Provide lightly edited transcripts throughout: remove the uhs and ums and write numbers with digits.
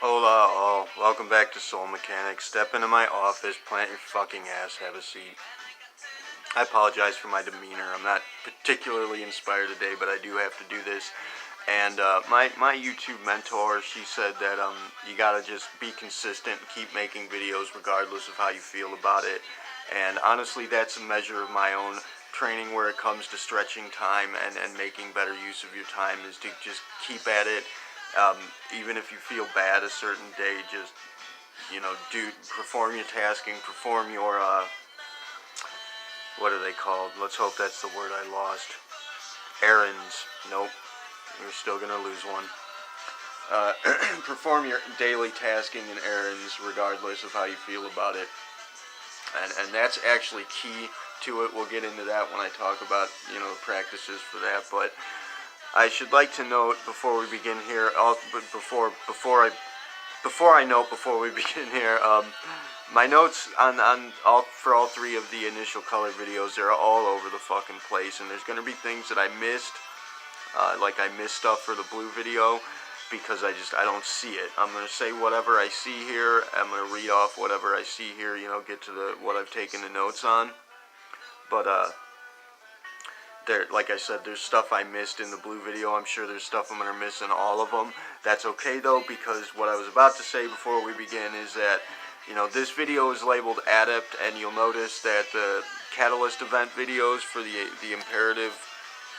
Hola all, welcome back to Soul Mechanics. Step into my office, plant your fucking ass, have a seat. I apologize for my demeanor. I'm not particularly inspired today, but I do have to do this. And my YouTube mentor, she said that you gotta just be consistent and keep making videos regardless of how you feel about it. And honestly, that's a measure of my own training where it comes to stretching time and making better use of your time, is to just keep at it. Even if you feel bad a certain day, just, perform your tasking, perform your, what are they called? Let's hope that's the word I lost. Errands. Nope. You're still gonna lose one. Perform your daily tasking and errands regardless of how you feel about it. And that's actually key to it. We'll get into that when I talk about, practices for that, but I should like to note before we begin here, before we begin here, my notes for all three of the initial color videos, they're all over the fucking place, and there's gonna be things that I missed, like I missed stuff for the blue video because I don't see it. I'm gonna say whatever I see here. I'm gonna read off whatever I see here. Get to what I've taken the notes on, but like I said, there's stuff I missed in the blue video. I'm sure there's stuff I'm going to miss in all of them. That's okay though, because what I was about to say before we begin is that, this video is labeled adept, and you'll notice that the catalyst event videos for the imperative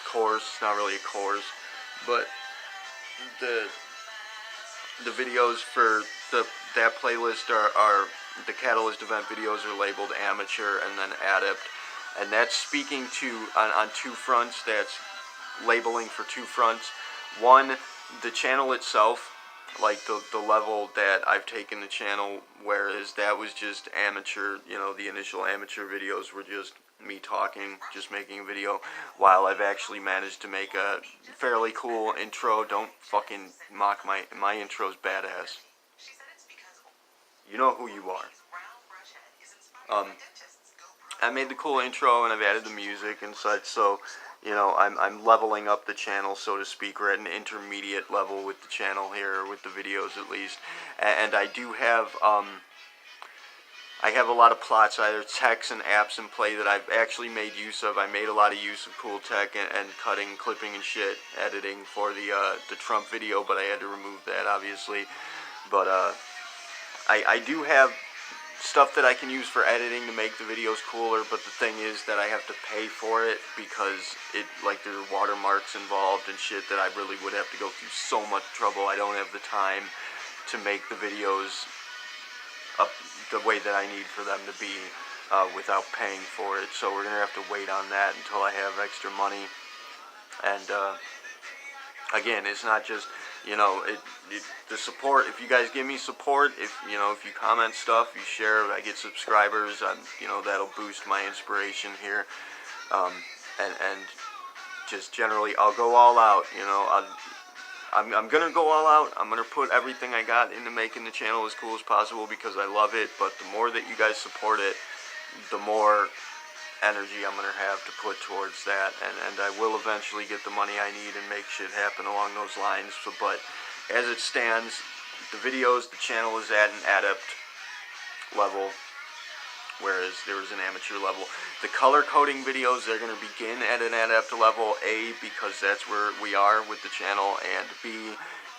course, it's not really a course, but the videos for that playlist are the catalyst event videos are labeled amateur and then adept. And that's speaking to, on two fronts, that's labeling for two fronts. One, the channel itself, like the level that I've taken the channel, whereas that was just amateur, the initial amateur videos were just me talking, just making a video, while I've actually managed to make a fairly cool intro. Don't fucking mock my intro's badass. You know who you are. I made the cool intro and I've added the music and such, so I'm leveling up the channel, so to speak. We're at an intermediate level with the channel here, with the videos at least. And I do have I have a lot of plots, either techs and apps in play that I've actually made use of. I made a lot of use of cool tech and cutting, clipping and shit, editing for the Trump video, but I had to remove that obviously. But I do have stuff that I can use for editing to make the videos cooler, but the thing is that I have to pay for it because there are watermarks involved and shit that I really would have to go through so much trouble. I don't have the time to make the videos up the way that I need for them to be without paying for it. So we're gonna have to wait on that until I have extra money. And again, it's not just, the support. If you guys give me support, if you comment stuff, you share, I get subscribers, that'll boost my inspiration here. And just generally, I'll go all out, I'm gonna go all out. I'm gonna put everything I got into making the channel as cool as possible because I love it, but the more that you guys support it, the more energy I'm gonna have to put towards that, and I will eventually get the money I need and make shit happen along those lines. But as it stands, the videos, the channel is at an adept level, whereas there was an amateur level. The color coding videos, they're going to begin at an adept level, A, because that's where we are with the channel, and B,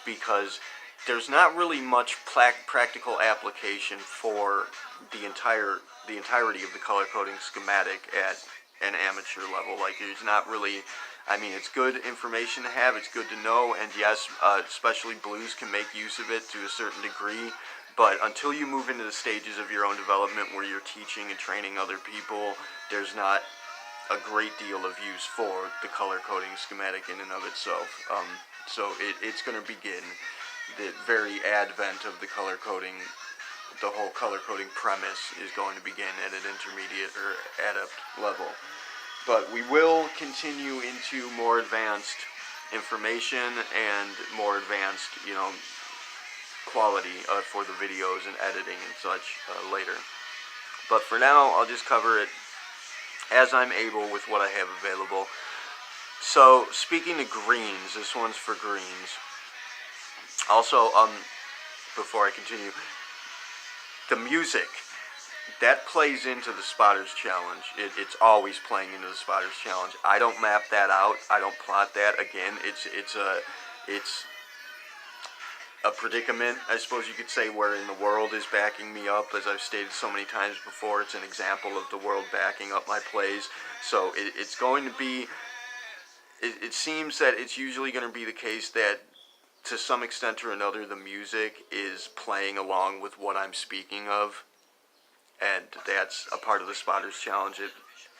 because there's not really much practical application for the entirety of the color coding schematic at an amateur level. Like, there's not really, it's good information to have, it's good to know, and yes, especially blues can make use of it to a certain degree, but until you move into the stages of your own development where you're teaching and training other people, there's not a great deal of use for the color coding schematic in and of itself. So it's going to begin. The very advent of the color coding, the whole color coding premise is going to begin at an intermediate or adept level. But we will continue into more advanced information and more advanced, quality for the videos and editing and such later. But for now, I'll just cover it as I'm able with what I have available. So, speaking of greens, this one's for greens. Also, before I continue, the music, that plays into the Spotters Challenge. It's always playing into the Spotters Challenge. I don't map that out. I don't plot that. Again, it's a predicament, I suppose you could say, wherein the world is backing me up. As I've stated so many times before, it's an example of the world backing up my plays. So it's going to be, it seems that it's usually going to be the case that to some extent or another the music is playing along with what I'm speaking of. And that's a part of the Spotters Challenge.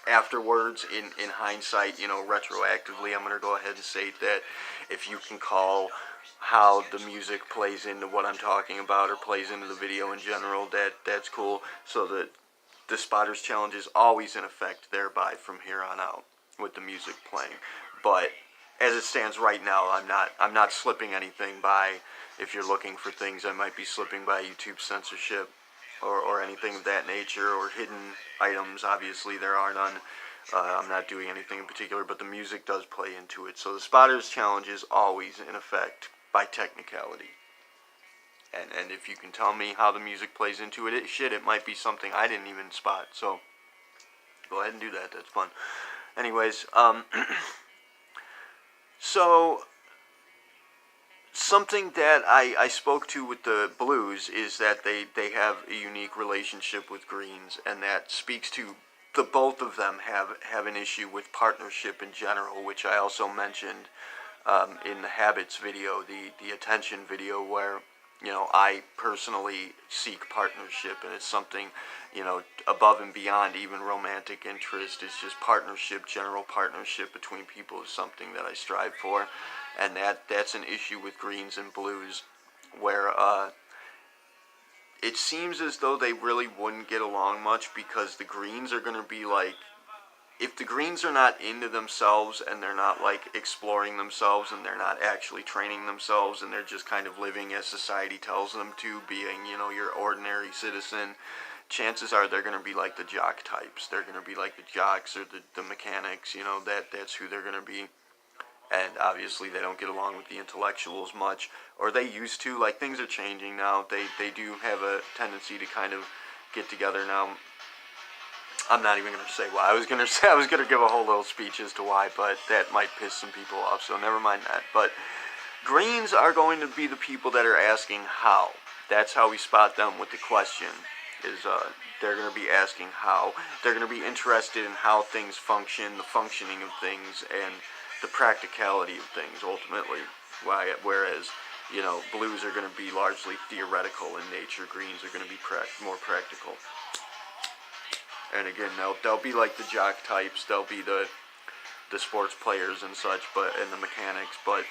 Afterwards, in hindsight, retroactively, I'm going to go ahead and state that if you can call how the music plays into what I'm talking about or plays into the video in general, that's cool. So that the Spotters Challenge is always in effect thereby from here on out with the music playing. But as it stands right now, I'm not slipping anything by. If you're looking for things, I might be slipping by YouTube censorship or anything of that nature, or hidden items. Obviously there are none. I'm not doing anything in particular, but the music does play into it. So the Spotters Challenge is always in effect by technicality. And if you can tell me how the music plays into it, it might be something I didn't even spot. So go ahead and do that. That's fun. Anyways, so something that I spoke to with the Blues is that they have a unique relationship with Greens, and that speaks to the both of them have an issue with partnership in general, which I also mentioned in the Habits video, the attention video, where I personally seek partnership, and it's something above and beyond even romantic interest. It's just partnership, general partnership between people is something that I strive for. And that's an issue with Greens and Blues, where it seems as though they really wouldn't get along much, because the Greens are going to be like, if the Greens are not into themselves and they're not like exploring themselves and they're not actually training themselves and they're just kind of living as society tells them to, being your ordinary citizen, chances are they're going to be like the jock types. They're going to be like the jocks or the mechanics. That's who they're going to be. And obviously they don't get along with the intellectuals much, or they used to. Like, things are changing now. They do have a tendency to kind of get together now. I'm not even going to say why. I was going to give a whole little speech as to why, but that might piss some people off, so never mind that. But Greens are going to be the people that are asking how. That's how we spot them with the question, is they're going to be asking how. They're going to be interested in how things function, the functioning of things, and the practicality of things, ultimately. Whereas, Blues are going to be largely theoretical in nature. Greens are going to be more practical. And again, they'll be like the jock types. They'll be the sports players and such, and the mechanics. But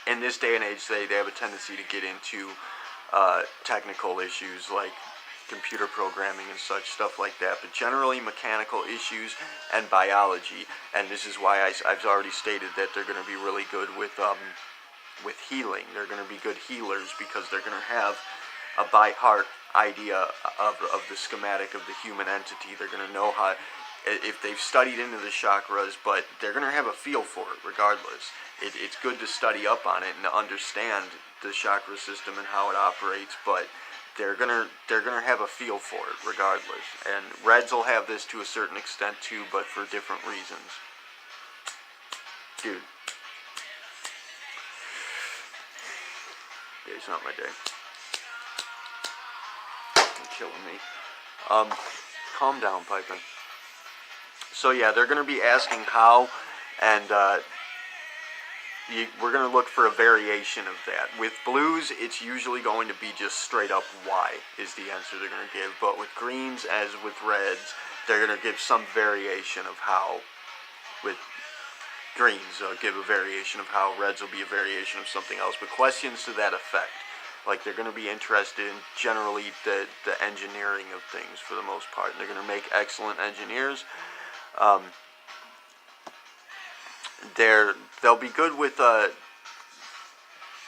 in this day and age, they have a tendency to get into technical issues like computer programming and such, stuff like that, but generally mechanical issues and biology. And this is why I've already stated that they're going to be really good with healing. They're going to be good healers, because they're going to have a by heart idea of the schematic of the human entity. They're going to know how, if they've studied into the chakras, but they're going to have a feel for it regardless. It's good to study up on it and to understand the chakra system and how it operates, but they're gonna have a feel for it regardless. And Reds will have this to a certain extent too, but for different reasons. Dude. Today's not my day. You're killing me. Calm down, Piper. So yeah, they're gonna be asking how, and we're going to look for a variation of that. With Blues, it's usually going to be just straight up why is the answer they're going to give. But with Greens, as with Reds, they're going to give some variation of how. With Greens, they'll give a variation of how. Reds will be a variation of something else. But questions to that effect. Like, they're going to be interested in generally the engineering of things for the most part. And they're going to make excellent engineers. They'll be good with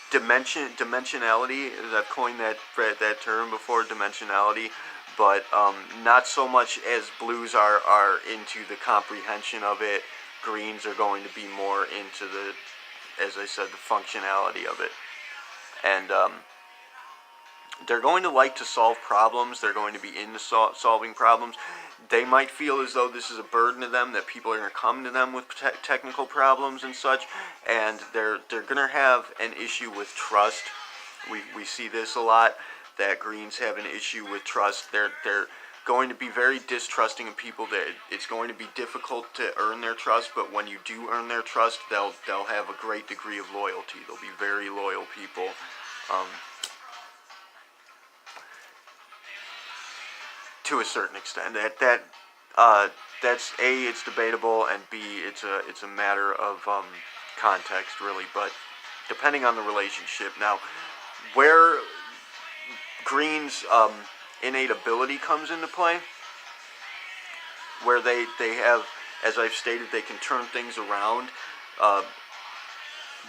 dimensionality. I've coined that term before, dimensionality, but not so much as Blues are into the comprehension of it. Greens are going to be more into the, as I said, the functionality of it. And they're going to like to solve problems. They're going to be into solving problems. They might feel as though this is a burden to them, that people are going to come to them with technical problems and such, and they're going to have an issue with trust. We see this a lot, that greens have an issue with trust. They're going to be very distrusting of people. That it's going to be difficult to earn their trust, but when you do earn their trust, they'll have a great degree of loyalty. They'll be very loyal people. To a certain extent, that's A, it's debatable, and B, it's a matter of context, really. But depending on the relationship, now where greens innate ability comes into play, where they have, as I've stated, they can turn things around.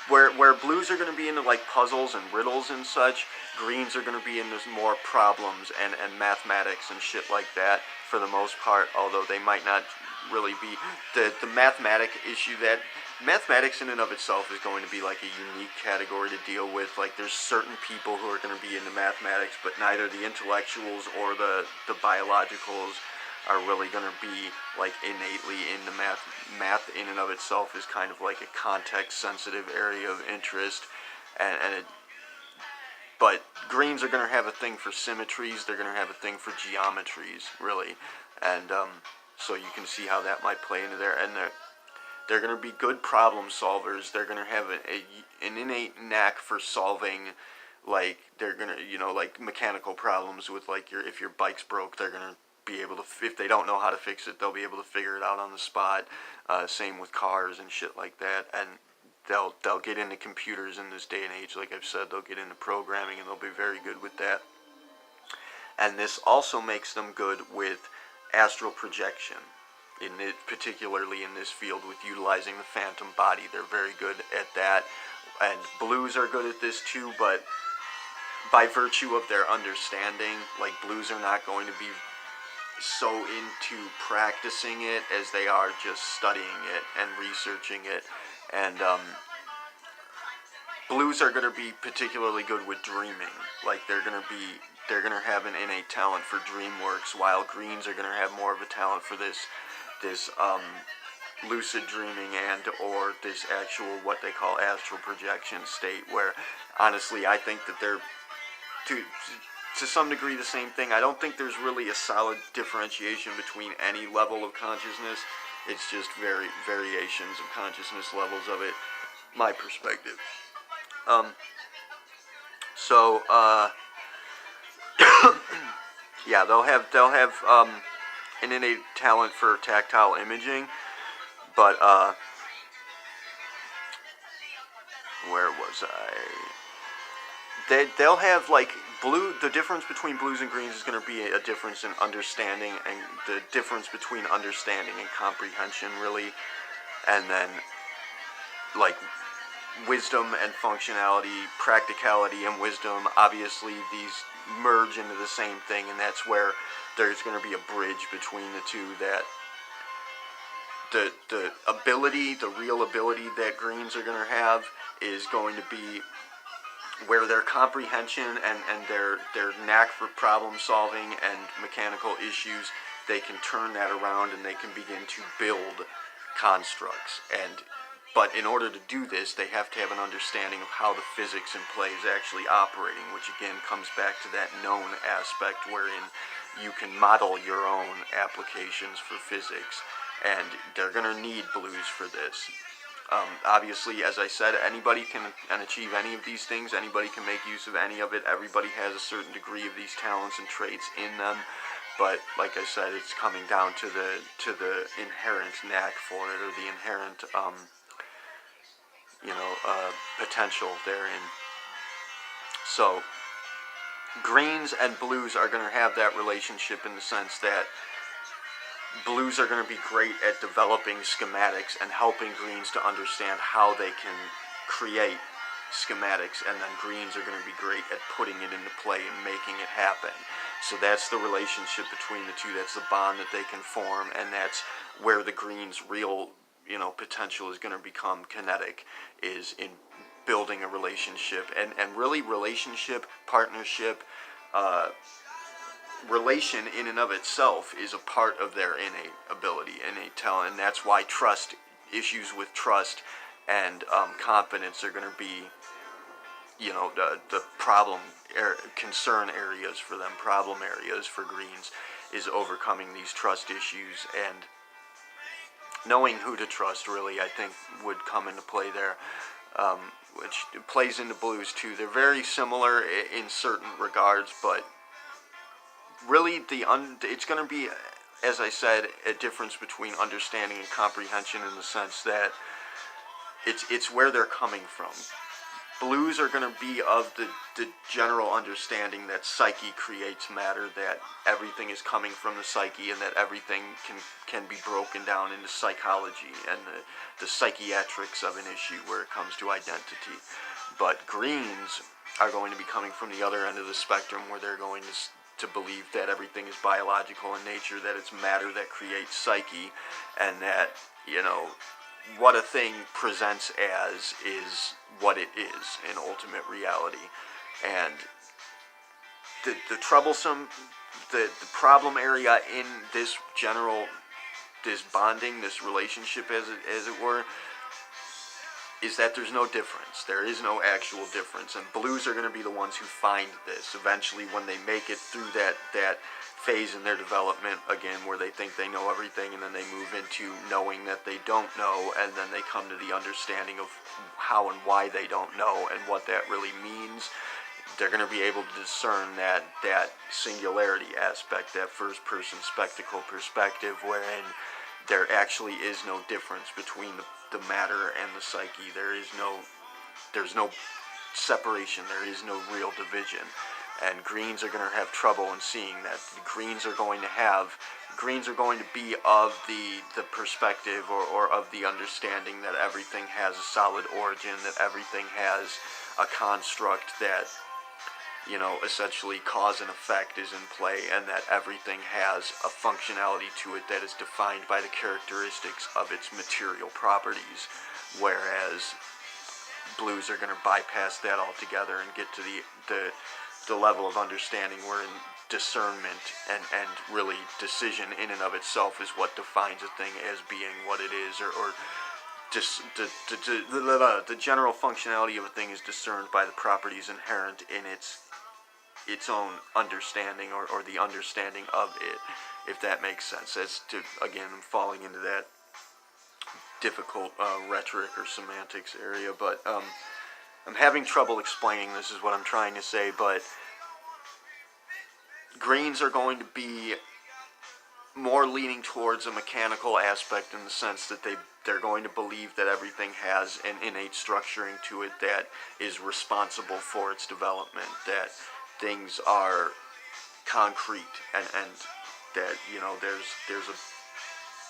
Where blues are going to be into like puzzles and riddles and such, greens are going to be into more problems and mathematics and shit like that for the most part, although they might not really be. The mathematic issue, that mathematics in and of itself is going to be like a unique category to deal with. Like there's certain people who are going to be into mathematics, but neither the intellectuals or the biologicals are really going to be like innately into math. Math in and of itself is kind of like a context-sensitive area of interest, but greens are going to have a thing for symmetries. They're going to have a thing for geometries, really, and so you can see how that might play into there. And they're going to be good problem solvers. They're going to have an innate knack for solving. Like they're going to, like mechanical problems with like if your bike's broke, they're going to be able to, if they don't know how to fix it, they'll be able to figure it out on the spot. Same with cars and shit like that. And they'll get into computers in this day and age. Like I've said, they'll get into programming, and they'll be very good with that. And this also makes them good with astral projection, particularly in this field with utilizing the phantom body. They're very good at that. And blues are good at this too, but by virtue of their understanding, like blues are not going to be so into practicing it as they are just studying it and researching it. And blues are going to be particularly good with dreaming. Like they're going to have an innate talent for dream works, while greens are going to have more of a talent for this lucid dreaming and or this actual what they call astral projection state, where honestly I think that they're to some degree the same thing. I don't think there's really a solid differentiation between any level of consciousness. It's just variations of consciousness levels of it, my perspective. Yeah, they'll have an innate talent for tactile imaging, but where was I? They'll have like blue. The difference between blues and greens is going to be a difference in understanding, and the difference between understanding and comprehension, really, and then like wisdom and functionality, practicality and wisdom. Obviously, these merge into the same thing, and that's where there's going to be a bridge between the two. That the ability, the real ability that greens are going to have is going to be where their comprehension and their knack for problem solving and mechanical issues, they can turn that around and they can begin to build constructs. But in order to do this, they have to have an understanding of how the physics in play is actually operating, which again comes back to that known aspect wherein you can model your own applications for physics, and they're going to need blues for this. Obviously, as I said, anybody can achieve any of these things. Anybody can make use of any of it. Everybody has a certain degree of these talents and traits in them. But like I said, it's coming down to the inherent knack for it, or the inherent potential therein. So greens and blues are going to have that relationship in the sense that blues are going to be great at developing schematics and helping greens to understand how they can create schematics, and then greens are going to be great at putting it into play and making it happen. So that's the relationship between the two. That's the bond that they can form, and that's where the greens' real potential is going to become kinetic, is in building a relationship, and really relationship, partnership, relation in and of itself is a part of their innate ability, innate talent, and that's why issues with trust and confidence are going to be, the concern areas for them, problem areas for Greens, is overcoming these trust issues, and knowing who to trust really, I think, would come into play there, which plays into Blues too. They're very similar in certain regards, but really it's going to be, as I said, a difference between understanding and comprehension, in the sense that it's where they're coming from. Blues are going to be of the general understanding that psyche creates matter, that everything is coming from the psyche, and that everything can be broken down into psychology and the psychiatrics of an issue where it comes to identity. But Greens are going to be coming from the other end of the spectrum, where they're going to believe that everything is biological in nature, that it's matter that creates psyche, and that, what a thing presents as is what it is in ultimate reality. And the troublesome, the problem area in this bonding, this relationship, as it were, is that there's no difference. There is no actual difference, and Blues are going to be the ones who find this eventually when they make it through that phase in their development, again, where they think they know everything, and then they move into knowing that they don't know, and then they come to the understanding of how and why they don't know and what that really means. They're going to be able to discern that singularity aspect, that first-person spectacle perspective, wherein there actually is no difference between the matter and the psyche. There's no separation. There is no real division. And Greens are going to have trouble in seeing that. Greens are going to be of the perspective or of the understanding that everything has a solid origin, that everything has a construct, that, essentially cause and effect is in play, and that everything has a functionality to it that is defined by the characteristics of its material properties, whereas Blues are going to bypass that altogether and get to the level of understanding wherein discernment and really decision in and of itself is what defines a thing as being what it is, or just the general functionality of a thing is discerned by the properties inherent in its own understanding, or the understanding of it, if that makes sense. As to, again, I'm falling into that difficult rhetoric or semantics area, but I'm having trouble explaining this, is what I'm trying to say. But Greens are going to be more leaning towards a mechanical aspect, in the sense that they're going to believe that everything has an innate structuring to it that is responsible for its development, that things are concrete, and that,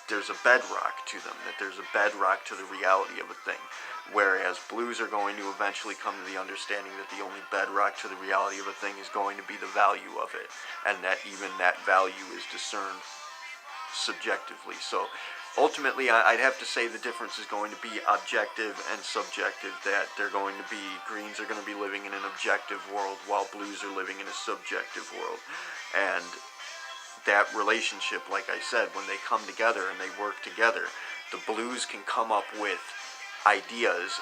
there's a bedrock to them, that there's a bedrock to the reality of a thing. Whereas Blues are going to eventually come to the understanding that the only bedrock to the reality of a thing is going to be the value of it, and that even that value is discerned subjectively. So ultimately, I'd have to say the difference is going to be objective and subjective, that Greens are going to be living in an objective world, while Blues are living in a subjective world. And that relationship, like I said, when they come together and they work together, the Blues can come up with ideas,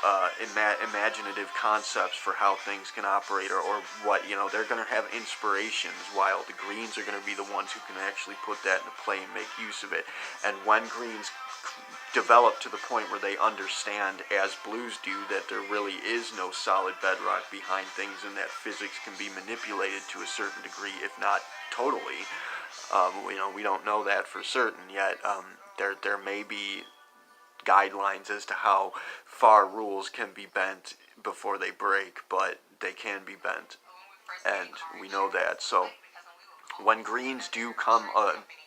imaginative concepts for how things can operate, or what, they're going to have inspirations, while the Greens are going to be the ones who can actually put that into play and make use of it. And when Greens develop to the point where they understand, as Blues do, that there really is no solid bedrock behind things, and that physics can be manipulated to a certain degree, if not totally. We don't know that for certain yet. There may be guidelines as to how far rules can be bent before they break, but they can be bent, and we know that. So when Greens do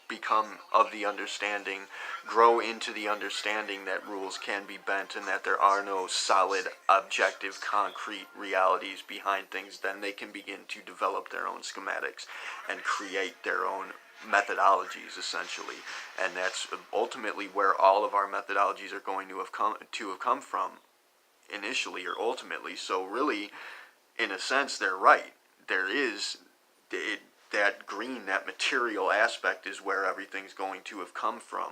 become of the understanding, grow into the understanding that rules can be bent, and that there are no solid, objective, concrete realities behind things, then they can begin to develop their own schematics and create their own methodologies, essentially. And that's ultimately where all of our methodologies are going to have come from, initially or ultimately. So really, in a sense, they're right. There is that green, that material aspect is where everything's going to have come from.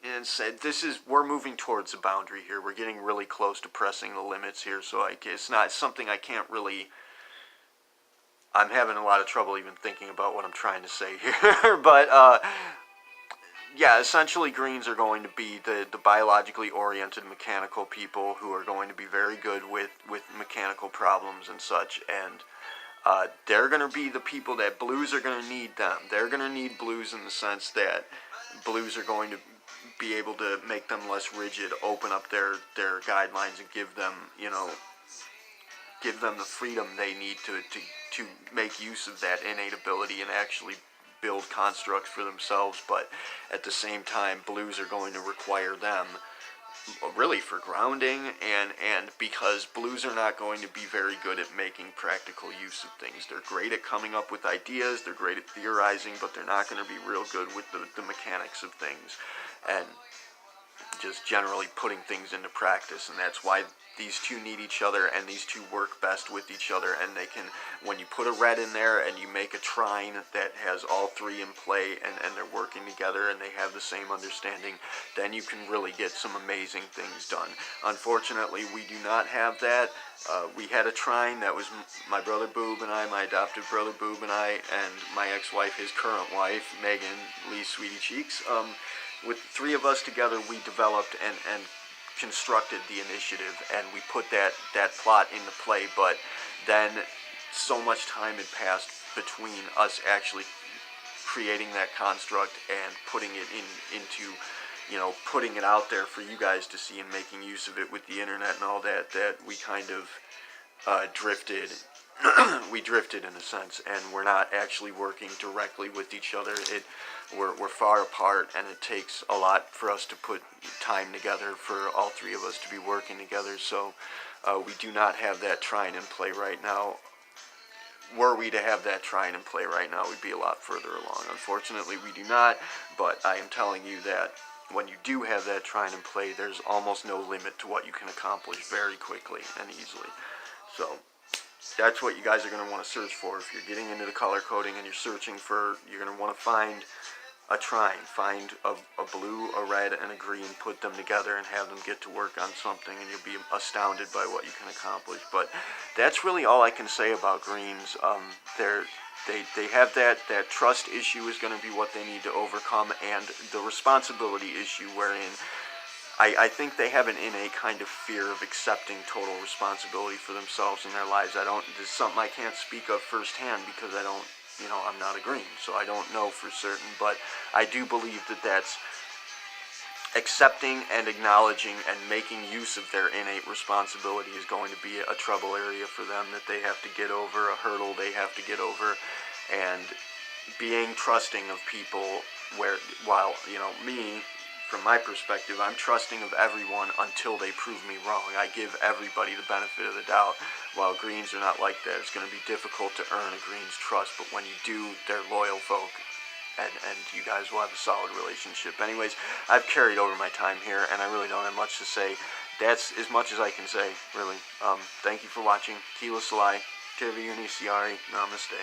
And said, we're moving towards the boundary here. We're getting really close to pressing the limits here, so it's not something I can't really... I'm having a lot of trouble even thinking about what I'm trying to say here. But, yeah, essentially greens are going to be the biologically oriented mechanical people who are going to be very good with mechanical problems and such. And they're going to be the people that blues are going to need them. They're going to need blues in the sense that blues are going to be able to make them less rigid, open up their guidelines, and give them, give them the freedom they need to make use of that innate ability and actually build constructs for themselves. But at the same time, blues are going to require them really for grounding, and because blues are not going to be very good at making practical use of things. They're great at coming up with ideas, they're great at theorizing, but they're not going to be real good with the mechanics of things and just generally putting things into practice. And that's why these two need each other, and these two work best with each other. And they can, when you put a red in there and you make a trine that has all three in play, and they're working together and they have the same understanding, then you can really get some amazing things done. Unfortunately, we do not have that. We had a trine that was my brother Boob and I, my adopted brother Boob and I, and my ex-wife, his current wife, Megan Lee Sweetie Cheeks. With the three of us together, we developed and constructed the initiative, and we put that plot into play. But then so much time had passed between us actually creating that construct and putting it into putting it out there for you guys to see and making use of it with the internet and all that, that we kind of drifted. We drifted in a sense, and we're not actually working directly with each other. We're far apart, and it takes a lot for us to put time together for all three of us to be working together. So we do not have that trine in play right now. Were we to have that trine in play right now, we'd be a lot further along. Unfortunately, we do not, but I am telling you that when you do have that trine in play, there's almost no limit to what you can accomplish very quickly and easily. So that's what you guys are going to want to search for. If you're getting into the color coding and you're searching for, you're going to want to find a trine. Find a blue, a red, and a green, put them together and have them get to work on something, and you'll be astounded by what you can accomplish. But that's really all I can say about greens. They have that trust issue is going to be what they need to overcome, and the responsibility issue wherein I think they have an innate kind of fear of accepting total responsibility for themselves and their lives. This is something I can't speak of firsthand because I don't, I'm not a green, so I don't know for certain, but I do believe that that's accepting and acknowledging and making use of their innate responsibility is going to be a trouble area for them that they have to get over, a hurdle they have to get over, and being trusting of people while me, from my perspective, I'm trusting of everyone until they prove me wrong. I give everybody the benefit of the doubt. While greens are not like that, it's going to be difficult to earn a green's trust, but when you do, they're loyal folk, and you guys will have a solid relationship. Anyways, I've carried over my time here, and I really don't have much to say. That's as much as I can say, really. Thank you for watching. Keelah, Taerve, siari, Namasté.